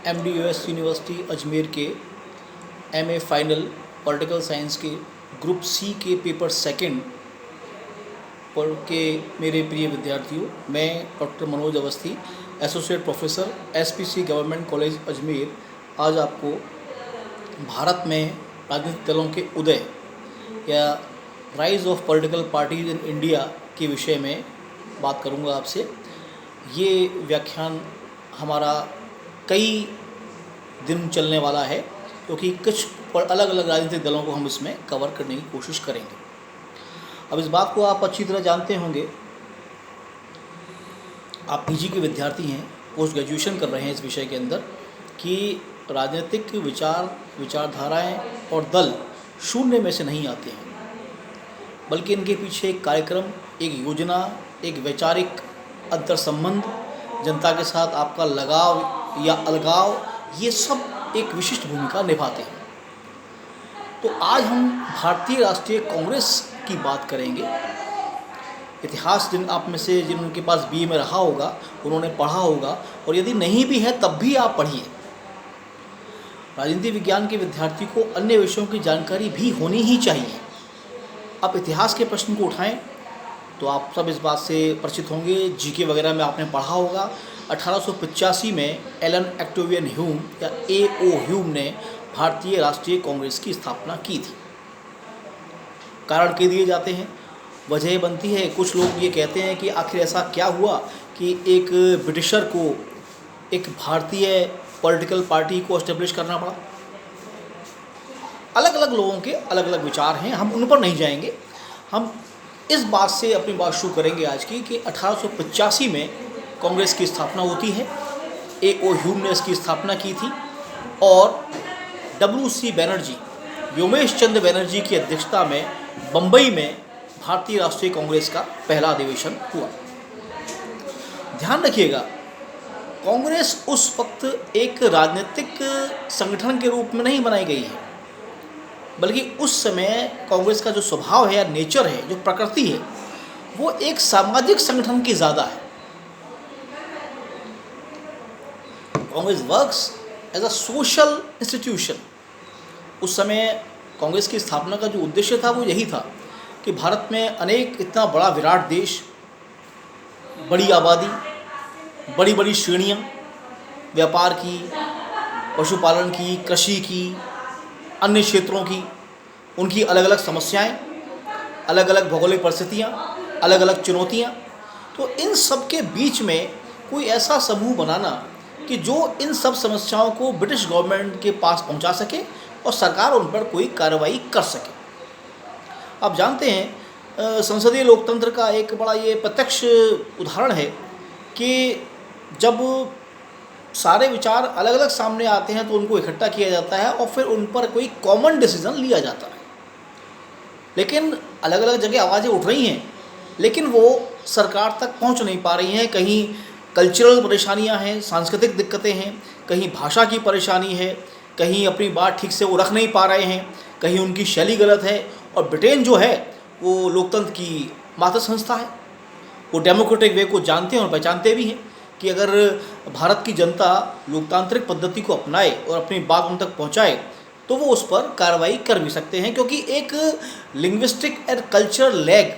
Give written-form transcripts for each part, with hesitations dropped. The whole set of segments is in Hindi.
MDUS यूनिवर्सिटी अजमेर के MA फाइनल पॉलिटिकल साइंस के ग्रुप C के पेपर सेकंड पर के मेरे प्रिय विद्यार्थियों, मैं doctor Manoj Awasthi, associate professor SPC government college Ajmer, आज आपको भारत में राजनीतिक दलों के उदय या rise of political parties in India के विषय में बात करूंगा आपसे। ये व्याख्यान हमारा कई दिन चलने वाला है, क्योंकि कुछ अलग अलग राजनीतिक दलों को हम इसमें कवर करने की कोशिश करेंगे। अब इस बात को आप अच्छी तरह जानते होंगे, आप PG के विद्यार्थी हैं, पोस्ट ग्रेजुएशन कर रहे हैं इस विषय के अंदर, कि राजनीतिक विचारधाराएं और दल शून्य में से नहीं आते हैं, बल्कि इनके पीछे एक कार्यक्रम, एक योजना, एक वैचारिक अंतर संबंध, जनता के साथ आपका लगाव या अलगाव, ये सब एक विशिष्ट भूमिका निभाते हैं। तो आज हम भारतीय राष्ट्रीय कांग्रेस की बात करेंगे। इतिहास जिनके पास BA में रहा होगा, उन्होंने पढ़ा होगा, और यदि नहीं भी है तब भी आप पढ़िए। राजनीति विज्ञान के विद्यार्थी को अन्य विषयों की जानकारी भी होनी ही चाहिए। अब इतिहास के प्रश्न को उठाएं तो आप सब इस बात से परिचित होंगे, GK वगैरह में आपने पढ़ा होगा। 1885 में एलन ऑक्टेवियन ह्यूम या AO ह्यूम ने भारतीय राष्ट्रीय कांग्रेस की स्थापना की थी। कारण के दिए जाते हैं, वजह बनती है। कुछ लोग ये कहते हैं कि आखिर ऐसा क्या हुआ कि एक ब्रिटिशर को एक भारतीय पॉलिटिकल पार्टी को एस्टेब्लिश करना पड़ा। अलग अलग लोगों के अलग अलग विचार हैं, हम उन पर नहीं जाएंगे। हम इस बात से अपनी बात शुरू करेंगे आज की कि 1885 में कांग्रेस की स्थापना होती है। AO ह्यूम ने इसकी स्थापना की थी और WC बैनर्जी, व्योमेश चंद्र बैनर्जी की अध्यक्षता में बम्बई में भारतीय राष्ट्रीय कांग्रेस का पहला अधिवेशन हुआ। ध्यान रखिएगा, कांग्रेस उस वक्त एक राजनीतिक संगठन के रूप में नहीं बनाई गई है, बल्कि उस समय कांग्रेस का जो स्वभाव है या नेचर है, जो प्रकृति है, वो एक सामाजिक संगठन की ज़्यादा है। Congress works as a social institution. उस समय कांग्रेस की स्थापना का जो उद्देश्य था वो यही था कि भारत में इतना बड़ा विराट देश, बड़ी आबादी, बड़ी बड़ी श्रेणियाँ, व्यापार की, पशुपालन की, कृषि की, अन्य क्षेत्रों की, उनकी अलग अलग समस्याएं, अलग अलग भौगोलिक परिस्थितियाँ, अलग अलग चुनौतियाँ। तो इन सब के बीच में कोई ऐसा समूह बनाना कि जो इन सब समस्याओं को ब्रिटिश गवर्नमेंट के पास पहुंचा सके और सरकार उन पर कोई कार्रवाई कर सके। आप जानते हैं, संसदीय लोकतंत्र का एक बड़ा ये प्रत्यक्ष उदाहरण है कि जब सारे विचार अलग अलग सामने आते हैं तो उनको इकट्ठा किया जाता है और फिर उन पर कोई कॉमन डिसीजन लिया जाता है। लेकिन अलग अलग जगह आवाज़ें उठ रही हैं, लेकिन वो सरकार तक पहुंच नहीं पा रही हैं। कहीं कल्चरल परेशानियां हैं, सांस्कृतिक दिक्कतें हैं, कहीं भाषा की परेशानी है, कहीं अपनी बात ठीक से वो रख नहीं पा रहे हैं, कहीं उनकी शैली गलत है। और ब्रिटेन जो है वो लोकतंत्र की मातृ संस्था है, वो डेमोक्रेटिक वे को जानते हैं और पहचानते भी हैं कि अगर भारत की जनता लोकतांत्रिक पद्धति को अपनाए और अपनी बात उन तक पहुंचाए तो वो उस पर कार्रवाई कर भी सकते हैं, क्योंकि एक लिंग्विस्टिक एंड कल्चरल लैग,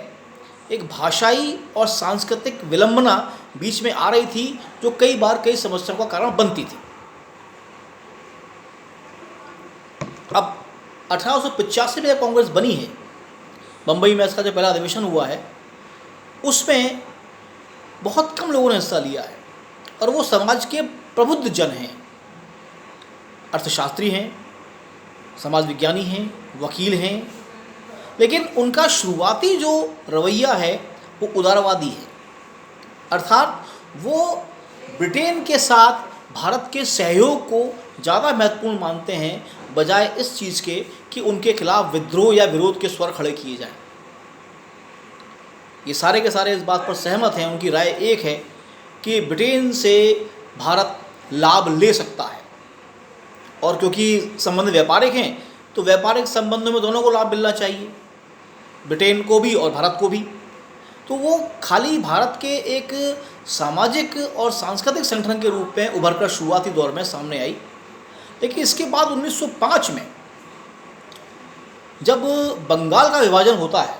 एक भाषाई और सांस्कृतिक विलंबना बीच में आ रही थी, जो कई बार कई समस्याओं का कारण बनती थी। अब 1885 में कांग्रेस बनी है, बम्बई में इसका जो पहला अधिवेशन हुआ है उसमें बहुत कम लोगों ने हिस्सा लिया है, और वो समाज के प्रबुद्ध जन हैं, अर्थशास्त्री हैं, समाज विज्ञानी हैं, वकील हैं। लेकिन उनका शुरुआती जो रवैया है वो उदारवादी है, अर्थात वो ब्रिटेन के साथ भारत के सहयोग को ज़्यादा महत्वपूर्ण मानते हैं, बजाय इस चीज़ के कि उनके खिलाफ विद्रोह या विरोध के स्वर खड़े किए जाएं। ये सारे के सारे इस बात पर सहमत हैं, उनकी राय एक है कि ब्रिटेन से भारत लाभ ले सकता है, और क्योंकि संबंध व्यापारिक हैं तो व्यापारिक संबंधों में दोनों को लाभ मिलना चाहिए, ब्रिटेन को भी और भारत को भी। तो वो खाली भारत के एक सामाजिक और सांस्कृतिक संगठन के रूप में उभर कर शुरुआती दौर में सामने आई। लेकिन इसके बाद 1905 में जब बंगाल का विभाजन होता है,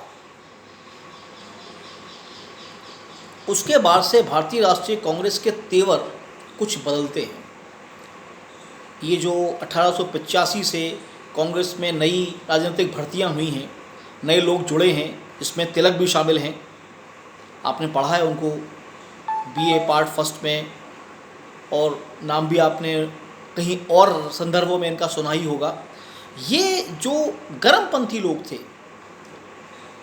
उसके बाद से भारतीय राष्ट्रीय कांग्रेस के तेवर कुछ बदलते हैं। ये जो 1885 से कांग्रेस में नई राजनीतिक भर्तियां हुई हैं, नए लोग जुड़े हैं, जिसमें तिलक भी शामिल हैं, आपने पढ़ा है उनको बीए पार्ट फर्स्ट में, और नाम भी आपने कहीं और संदर्भों में इनका सुना ही होगा। ये जो गर्मपंथी लोग थे,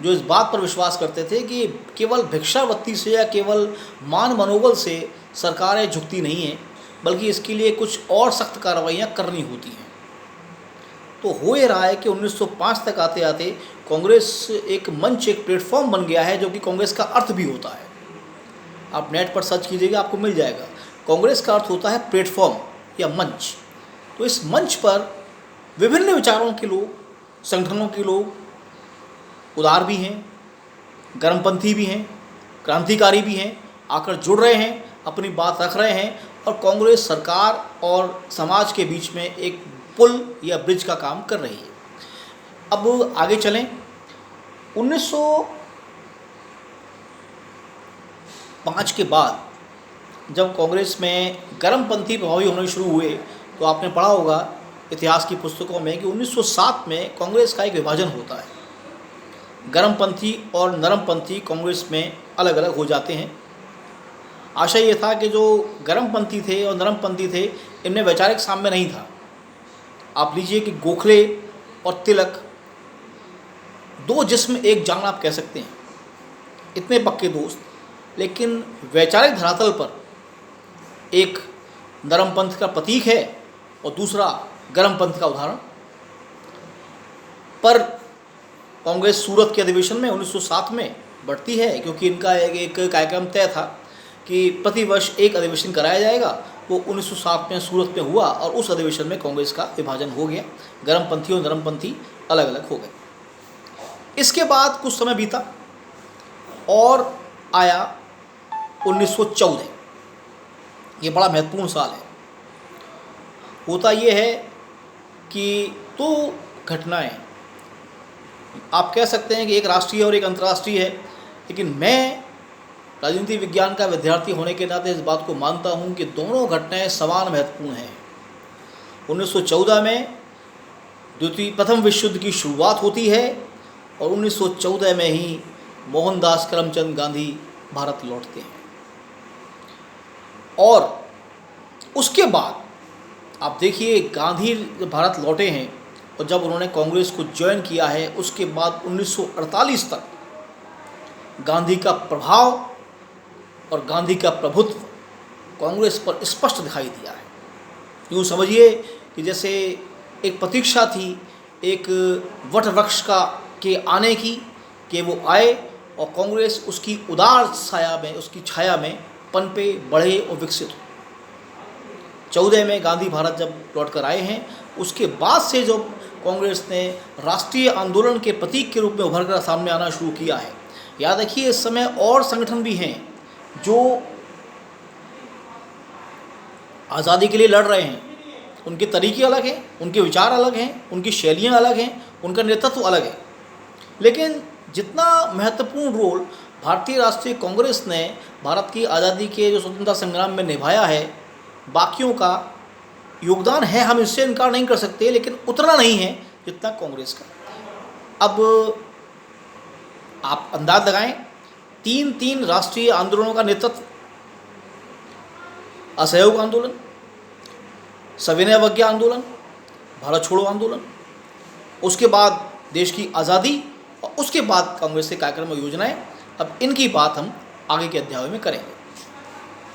जो इस बात पर विश्वास करते थे कि केवल भिक्षावृत्ति से या केवल मान मनोबल से सरकारें झुकती नहीं हैं, बल्कि इसके लिए कुछ और सख्त कार्रवाइयाँ करनी होती हैं। तो हो ये रहा है कि 1905 तक आते आते कांग्रेस एक मंच, एक प्लेटफॉर्म बन गया है, जो कि कांग्रेस का अर्थ भी होता है। आप नेट पर सर्च कीजिएगा, आपको मिल जाएगा। कांग्रेस का अर्थ होता है प्लेटफॉर्म या मंच। तो इस मंच पर विभिन्न विचारों के लोग, संगठनों के लोग, उदार भी हैं, गर्मपंथी भी हैं, क्रांतिकारी भी हैं, आकर जुड़ रहे हैं, अपनी बात रख रहे हैं, और कांग्रेस सरकार और समाज के बीच में एक पुल या ब्रिज का काम कर रही है। अब आगे चलें। 1905 के बाद जब कांग्रेस में गर्मपंथी प्रभावी होने शुरू हुए, तो आपने पढ़ा होगा इतिहास की पुस्तकों में कि 1907 में कांग्रेस का एक विभाजन होता है। गर्मपंथी और नरमपंथी कांग्रेस में अलग अलग हो जाते हैं। आशा ये था कि जो गर्मपंथी थे और नरमपंथी थे, इनमें वैचारिक साम्य नहीं था। आप लीजिए कि गोखले और तिलक दो जिस्म एक जान आप कह सकते हैं, इतने पक्के दोस्त, लेकिन वैचारिक धरातल पर एक नरमपंथ का प्रतीक है और दूसरा गर्मपंथ का उदाहरण। पर कांग्रेस सूरत के अधिवेशन में 1907 में बढ़ती है, क्योंकि इनका एक कार्यक्रम तय था कि प्रतिवर्ष एक अधिवेशन कराया जाएगा। वो 1907 में सूरत में हुआ और उस अधिवेशन में कांग्रेस का विभाजन हो गया, गर्मपंथी और नरमपंथी अलग अलग हो गए। इसके बाद कुछ समय बीता और आया 1914। ये बड़ा महत्वपूर्ण साल है। होता ये है कि दो घटनाएं, आप कह सकते हैं कि एक राष्ट्रीय और एक अंतर्राष्ट्रीय है, लेकिन मैं राजनीति विज्ञान का विद्यार्थी होने के नाते इस बात को मानता हूं कि दोनों घटनाएं समान महत्वपूर्ण हैं। 1914 में प्रथम विश्व युद्ध की शुरुआत होती है और 1914 में ही मोहनदास करमचंद गांधी भारत लौटते हैं। और उसके बाद आप देखिए, गांधी भारत लौटे हैं और जब उन्होंने कांग्रेस को ज्वाइन किया है, उसके बाद 1948 तक गांधी का प्रभाव और गांधी का प्रभुत्व कांग्रेस पर स्पष्ट दिखाई दिया है। यूँ समझिए कि जैसे एक प्रतीक्षा थी एक वट वृक्ष के आने की, कि वो आए और कांग्रेस उसकी उदार छाया में, उसकी छाया में पनपे, बढ़े और विकसित हो। 14 में गांधी भारत जब लौट कर आए हैं, उसके बाद से जो कांग्रेस ने राष्ट्रीय आंदोलन के प्रतीक के रूप में उभर कर सामने आना शुरू किया है। याद रखिए, इस समय और संगठन भी हैं जो आज़ादी के लिए लड़ रहे हैं। उनके तरीके अलग हैं, उनके विचार अलग हैं, उनकी शैलियाँ अलग हैं, उनका नेतृत्व अलग है। लेकिन जितना महत्वपूर्ण रोल भारतीय राष्ट्रीय कांग्रेस ने भारत की आज़ादी के जो स्वतंत्रता संग्राम में निभाया है, बाकियों का योगदान है, हम इससे इनकार नहीं कर सकते, लेकिन उतना नहीं है जितना कांग्रेस का। अब आप अंदाज लगाएं, 3 राष्ट्रीय आंदोलनों का नेतृत्व, असहयोग आंदोलन, सविनय अवज्ञा आंदोलन, भारत छोड़ो आंदोलन, उसके बाद देश की आज़ादी, और उसके बाद कांग्रेस के कार्यक्रम और योजनाएं। अब इनकी बात हम आगे के अध्यायों में करेंगे।